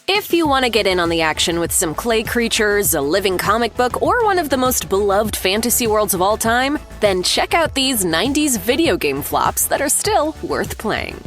If you want to get in on the action with some clay creatures, a living comic book, or one of the most beloved fantasy worlds of all time, then check out these 90s video game flops that are still worth playing.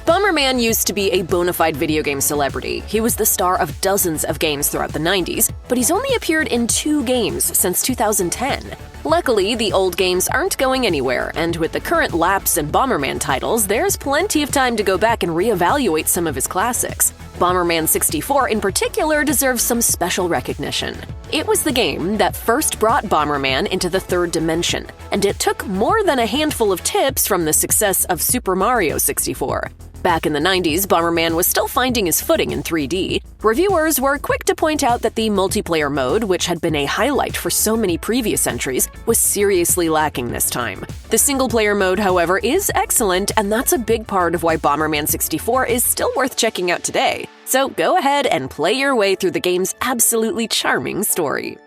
Bomberman used to be a bona fide video game celebrity. He was the star of dozens of games throughout the 90s, but he's only appeared in 2 games since 2010. Luckily, the old games aren't going anywhere, and with the current lapse in Bomberman titles, there's plenty of time to go back and reevaluate some of his classics. Bomberman 64 in particular deserves some special recognition. It was the game that first brought Bomberman into the 3rd dimension, and it took more than a handful of tips from the success of Super Mario 64. Back in the 90s, Bomberman was still finding his footing in 3D. Reviewers were quick to point out that the multiplayer mode, which had been a highlight for so many previous entries, was seriously lacking this time. The single-player mode, however, is excellent, and that's a big part of why Bomberman 64 is still worth checking out today. So go ahead and play your way through the game's absolutely charming story.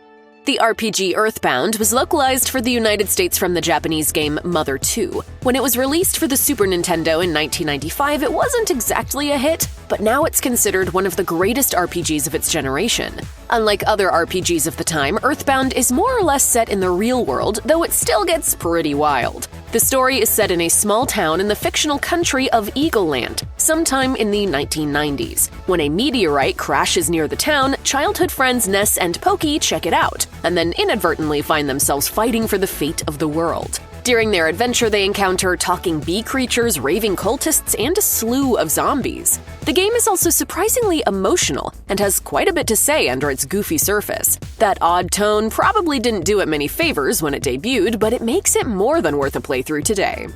The RPG EarthBound was localized for the United States from the Japanese game Mother 2. When it was released for the Super Nintendo in 1995, it wasn't exactly a hit, but now it's considered one of the greatest RPGs of its generation. Unlike other RPGs of the time, EarthBound is more or less set in the real world, though it still gets pretty wild. The story is set in a small town in the fictional country of Eagle Land, sometime in the 1990s. When a meteorite crashes near the town, childhood friends Ness and Pokey check it out, and then inadvertently find themselves fighting for the fate of the world. During their adventure, they encounter talking bee creatures, raving cultists, and a slew of zombies. The game is also surprisingly emotional and has quite a bit to say under its goofy surface. That odd tone probably didn't do it many favors when it debuted, but it makes it more than worth a playthrough today.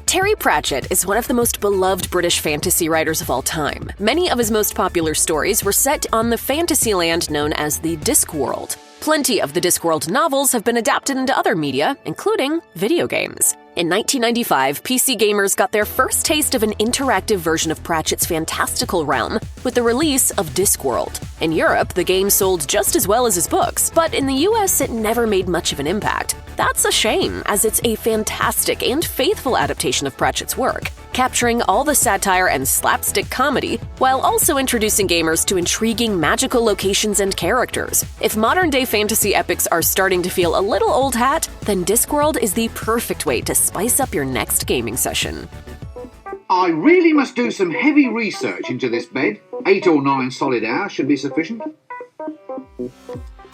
Terry Pratchett is one of the most beloved British fantasy writers of all time. Many of his most popular stories were set on the fantasy land known as the Discworld. Plenty of the Discworld novels have been adapted into other media, including video games. In 1995, PC gamers got their first taste of an interactive version of Pratchett's fantastical realm with the release of Discworld. In Europe, the game sold just as well as his books, but in the US it never made much of an impact. That's a shame, as it's a fantastic and faithful adaptation of Pratchett's work, capturing all the satire and slapstick comedy while also introducing gamers to intriguing magical locations and characters. If modern-day fantasy epics are starting to feel a little old hat, then Discworld is the perfect way to spice up your next gaming session. I really must do some heavy research into this bed. 8 or 9 solid hours should be sufficient.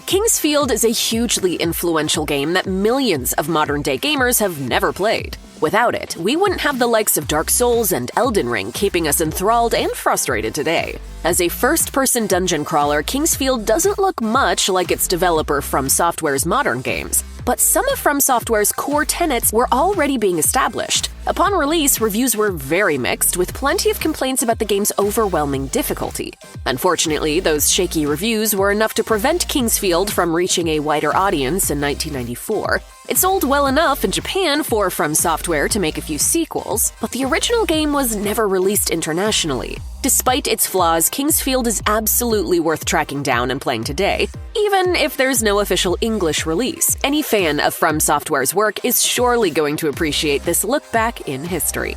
King's Field is a hugely influential game that millions of modern-day gamers have never played. Without it, we wouldn't have the likes of Dark Souls and Elden Ring keeping us enthralled and frustrated today. As a first-person dungeon crawler, King's Field doesn't look much like its developer From Software's modern games, but some of From Software's core tenets were already being established. Upon release, reviews were very mixed, with plenty of complaints about the game's overwhelming difficulty. Unfortunately, those shaky reviews were enough to prevent King's Field from reaching a wider audience in 1994. It sold well enough in Japan for From Software to make a few sequels, but the original game was never released internationally. Despite its flaws, King's Field is absolutely worth tracking down and playing today, even if there's no official English release. Any fan of From Software's work is surely going to appreciate this look back in history.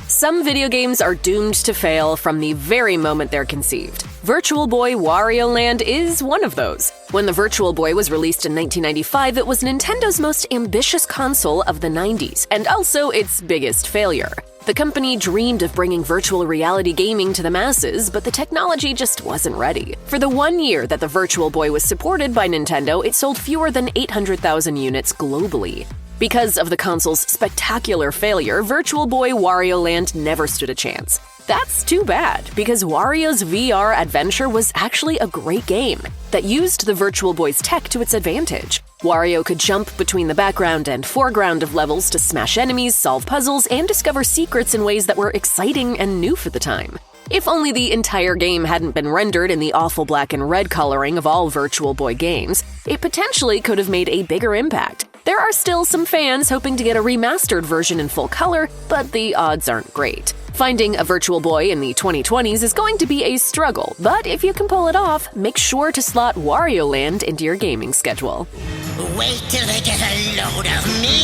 Some video games are doomed to fail from the very moment they're conceived. Virtual Boy Wario Land is one of those. When the Virtual Boy was released in 1995, it was Nintendo's most ambitious console of the 90s, and also its biggest failure. The company dreamed of bringing virtual reality gaming to the masses, but the technology just wasn't ready. For the 1 year that the Virtual Boy was supported by Nintendo, it sold fewer than 800,000 units globally. Because of the console's spectacular failure, Virtual Boy Wario Land never stood a chance. That's too bad, because Wario's VR adventure was actually a great game that used the Virtual Boy's tech to its advantage. Wario could jump between the background and foreground of levels to smash enemies, solve puzzles, and discover secrets in ways that were exciting and new for the time. If only the entire game hadn't been rendered in the awful black and red coloring of all Virtual Boy games, it potentially could have made a bigger impact. There are still some fans hoping to get a remastered version in full color, but the odds aren't great. Finding a Virtual Boy in the 2020s is going to be a struggle, but if you can pull it off, make sure to slot Wario Land into your gaming schedule. Wait till they get a load of me!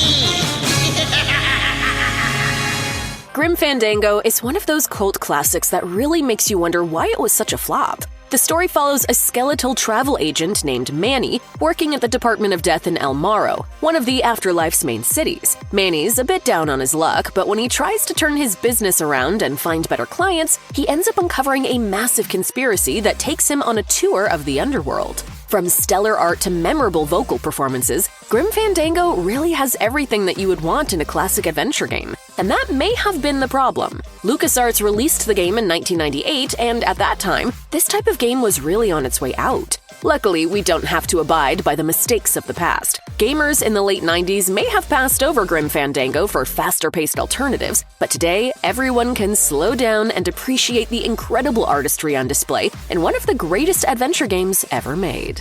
Grim Fandango is one of those cult classics that really makes you wonder why it was such a flop. The story follows a skeletal travel agent named Manny working at the Department of Death in El Morro, one of the Afterlife's main cities. Manny's a bit down on his luck, but when he tries to turn his business around and find better clients, he ends up uncovering a massive conspiracy that takes him on a tour of the underworld. From stellar art to memorable vocal performances, Grim Fandango really has everything that you would want in a classic adventure game. And that may have been the problem. LucasArts released the game in 1998, and at that time, this type of game was really on its way out. Luckily, we don't have to abide by the mistakes of the past. Gamers in the late 90s may have passed over Grim Fandango for faster-paced alternatives, but today, everyone can slow down and appreciate the incredible artistry on display in one of the greatest adventure games ever made.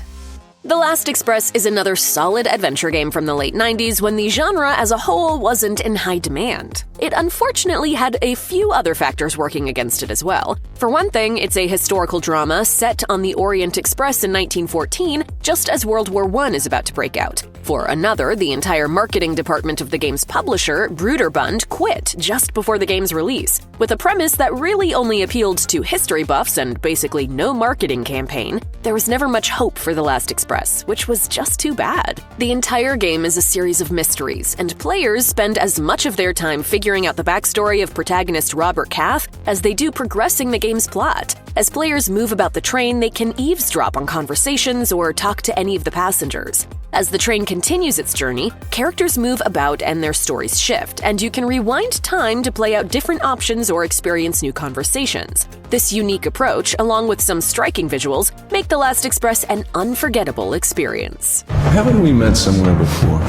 The Last Express is another solid adventure game from the late 90s when the genre as a whole wasn't in high demand. It unfortunately had a few other factors working against it as well. For one thing, it's a historical drama set on the Orient Express in 1914, just as World War I is about to break out. For another, the entire marketing department of the game's publisher, Broederbund, quit just before the game's release. With a premise that really only appealed to history buffs and basically no marketing campaign, there was never much hope for The Last Express, which was just too bad. The entire game is a series of mysteries, and players spend as much of their time figuring out the backstory of protagonist Robert Cath as they do progressing the game's plot. As players move about the train, they can eavesdrop on conversations or talk to any of the passengers. As the train continues its journey, characters move about and their stories shift, and you can rewind time to play out different options or experience new conversations. This unique approach, along with some striking visuals, make The Last Express an unforgettable experience. Haven't we met somewhere before?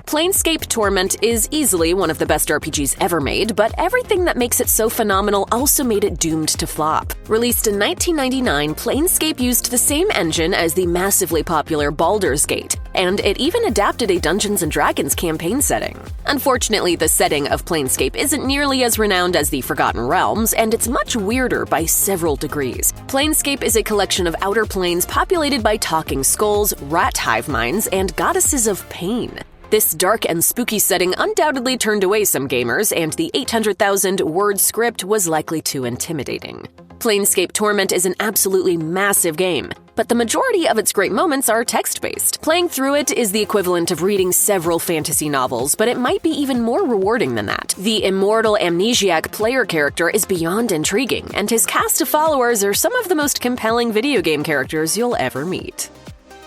Planescape Torment is easily one of the best RPGs ever made, but everything that makes it so phenomenal also made it doomed to flop. Released in 1999, Planescape used the same engine as the massively popular Baldur's Gate, and it even adapted a Dungeons & Dragons campaign setting. Unfortunately, the setting of Planescape isn't nearly as renowned as the Forgotten Realms, and it's much weirder by several degrees. Planescape is a collection of outer planes populated by talking skulls, rat hive minds, and goddesses of pain. This dark and spooky setting undoubtedly turned away some gamers, and the 800,000-word script was likely too intimidating. Planescape Torment is an absolutely massive game, but the majority of its great moments are text-based. Playing through it is the equivalent of reading several fantasy novels, but it might be even more rewarding than that. The immortal amnesiac player character is beyond intriguing, and his cast of followers are some of the most compelling video game characters you'll ever meet.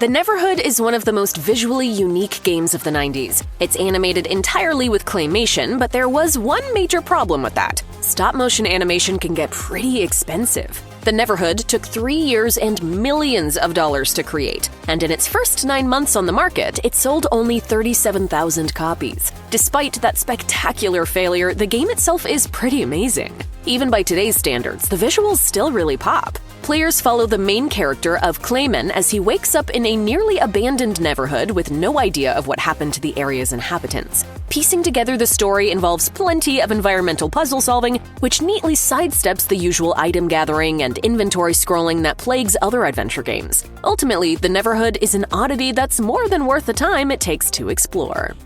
The Neverhood is one of the most visually unique games of the 90s. It's animated entirely with claymation, but there was one major problem with that. Stop-motion animation can get pretty expensive. The Neverhood took 3 years and millions of dollars to create, and in its first 9 months on the market, it sold only 37,000 copies. Despite that spectacular failure, the game itself is pretty amazing. Even by today's standards, the visuals still really pop. Players follow the main character of Clayman as he wakes up in a nearly abandoned Neverhood with no idea of what happened to the area's inhabitants. Piecing together the story involves plenty of environmental puzzle solving, which neatly sidesteps the usual item gathering and inventory scrolling that plagues other adventure games. Ultimately, the Neverhood is an oddity that's more than worth the time it takes to explore.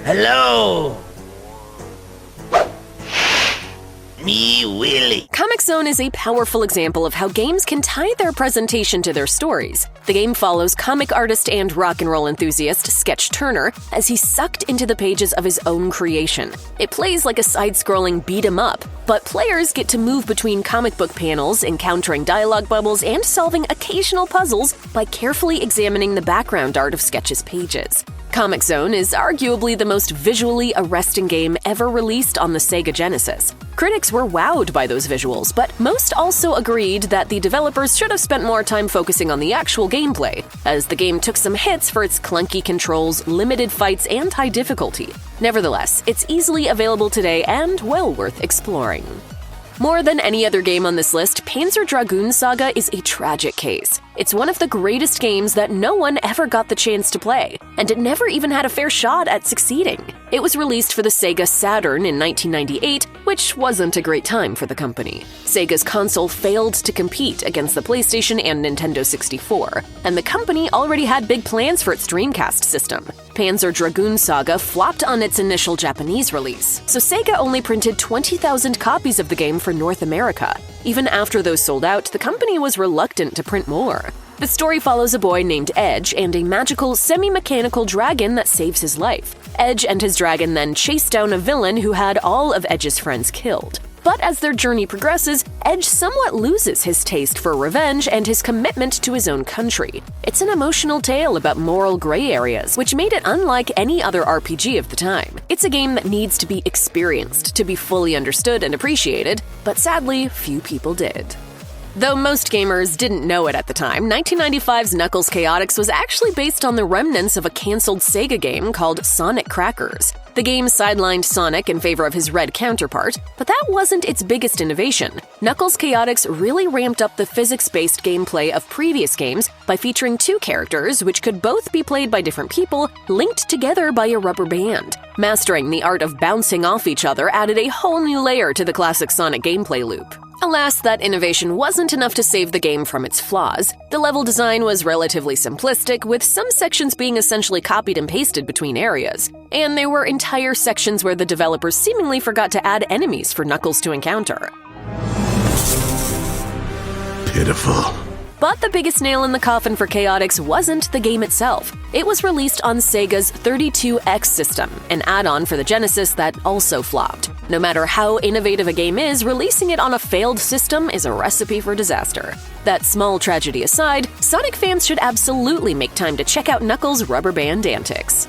Hello? Me, Willie. Comix Zone is a powerful example of how games can tie their presentation to their stories. The game follows comic artist and rock and roll enthusiast Sketch Turner as he's sucked into the pages of his own creation. It plays like a side-scrolling beat-em-up, but players get to move between comic book panels, encountering dialogue bubbles, and solving occasional puzzles by carefully examining the background art of Sketch's pages. Comix Zone is arguably the most visually arresting game ever released on the Sega Genesis. Critics were wowed by those visuals, but most also agreed that the developers should have spent more time focusing on the actual gameplay, as the game took some hits for its clunky controls, limited fights, and high difficulty. Nevertheless, it's easily available today and well worth exploring. More than any other game on this list, Panzer Dragoon Saga is a tragic case. It's one of the greatest games that no one ever got the chance to play, and it never even had a fair shot at succeeding. It was released for the Sega Saturn in 1998, which wasn't a great time for the company. Sega's console failed to compete against the PlayStation and Nintendo 64, and the company already had big plans for its Dreamcast system. Panzer Dragoon Saga flopped on its initial Japanese release, so Sega only printed 20,000 copies of the game for North America. even after those sold out, the company was reluctant to print more. The story follows a boy named Edge and a magical, semi-mechanical dragon that saves his life. Edge and his dragon then chase down a villain who had all of Edge's friends killed. But as their journey progresses, Edge somewhat loses his taste for revenge and his commitment to his own country. It's an emotional tale about moral gray areas, which made it unlike any other RPG of the time. It's a game that needs to be experienced to be fully understood and appreciated, but sadly, few people did. Though most gamers didn't know it at the time, 1995's Knuckles Chaotix was actually based on the remnants of a cancelled Sega game called Sonic Crackers. The game sidelined Sonic in favor of his red counterpart, but that wasn't its biggest innovation. Knuckles Chaotix really ramped up the physics-based gameplay of previous games by featuring two characters which could both be played by different people, linked together by a rubber band. Mastering the art of bouncing off each other added a whole new layer to the classic Sonic gameplay loop. Alas, that innovation wasn't enough to save the game from its flaws. The level design was relatively simplistic, with some sections being essentially copied and pasted between areas. And there were entire sections where the developers seemingly forgot to add enemies for Knuckles to encounter. Pitiful. But the biggest nail in the coffin for Chaotix wasn't the game itself. It was released on Sega's 32X system, an add-on for the Genesis that also flopped. No matter how innovative a game is, releasing it on a failed system is a recipe for disaster. That small tragedy aside, Sonic fans should absolutely make time to check out Knuckles' rubber band antics.